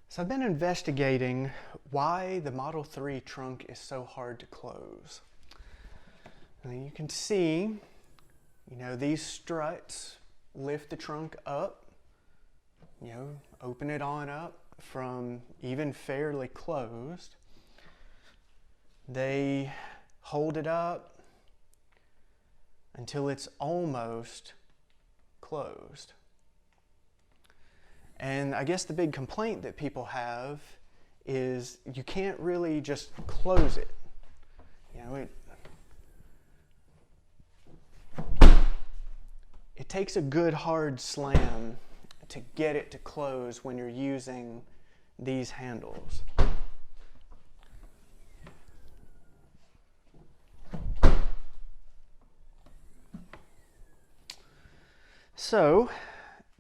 So I've been investigating why the Model 3 trunk is so hard to close. And you can see, these struts lift the trunk up, open it on up from even fairly closed. They hold it up until it's almost closed. And I guess the big complaint that people have is you can't really just close it. It takes a good hard slam to get it to close when you're using these handles. So,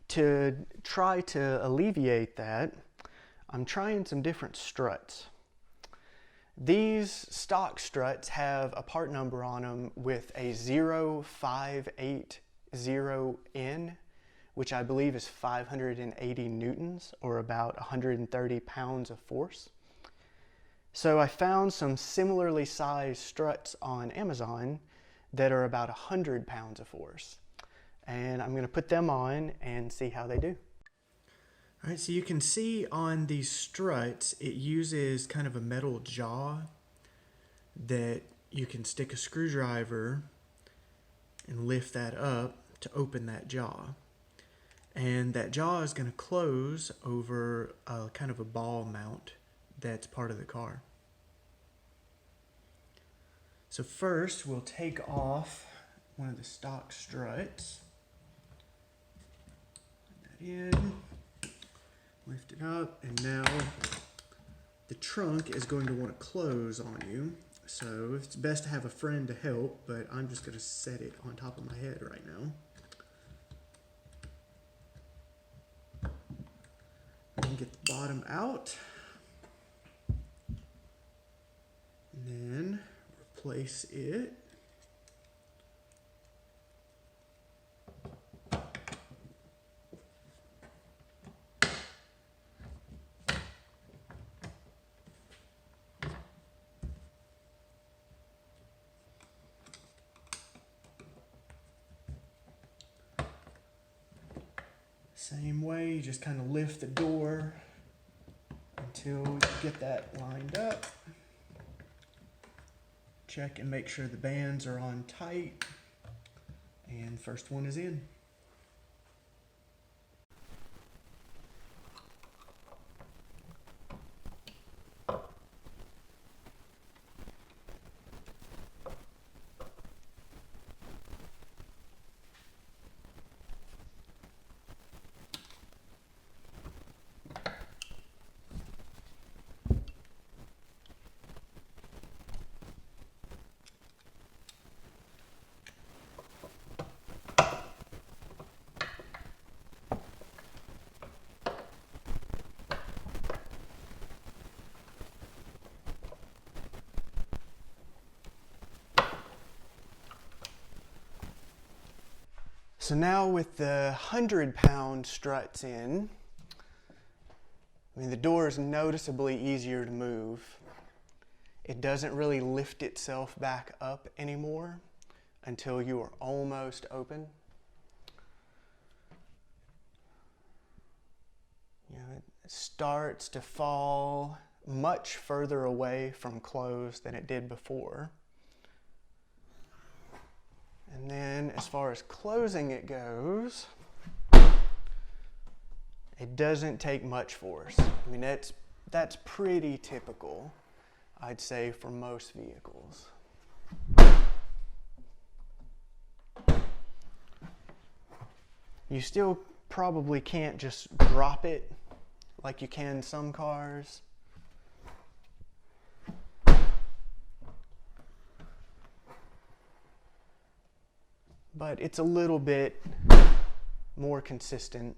to try to alleviate that, I'm trying some different struts. These stock struts have a part number on them with a 0580N, which I believe is 580 newtons, or about 130 pounds of force. So I found some similarly sized struts on Amazon that are about 100 pounds of force. And I'm going to put them on and see how they do. All right, so you can see on these struts, it uses kind of a metal jaw that you can stick a screwdriver and lift that up to open that jaw. And that jaw is going to close over a kind of a ball mount that's part of the car. So first, we'll take off one of the stock struts. In, lift it up, and now the trunk is going to want to close on you. So it's best to have a friend to help, but I'm just going to set it on top of my head right now. And get the bottom out. And then replace it. Same way, you just kind of lift the door until you get that lined up. Check and make sure the bands are on tight. And the first one is in. So now with the 100-pound struts in, the door is noticeably easier to move. It doesn't really lift itself back up anymore until you are almost open. It starts to fall much further away from closed than it did before. And then as far as closing it goes, it doesn't take much force. That's pretty typical, I'd say, for most vehicles. You still probably can't just drop it like you can some cars. But it's a little bit more consistent.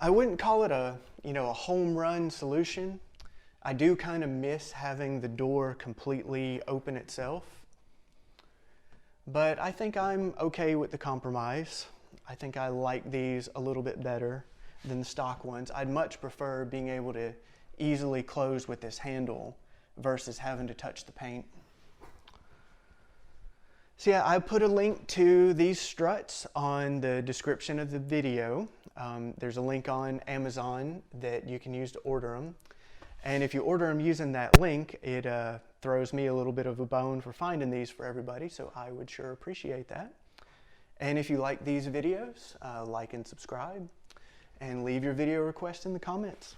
I wouldn't call it a home run solution. I do kind of miss having the door completely open itself. But I think I'm okay with the compromise. I think I like these a little bit better. than the stock ones. I'd much prefer being able to easily close with this handle versus having to touch the paint. So yeah, I put a link to these struts on the description of the video. There's a link on Amazon that you can use to order them. And if you order them using that link, it throws me a little bit of a bone for finding these for everybody, so I would sure appreciate that. And if you like these videos, like and subscribe, and leave your video request in the comments.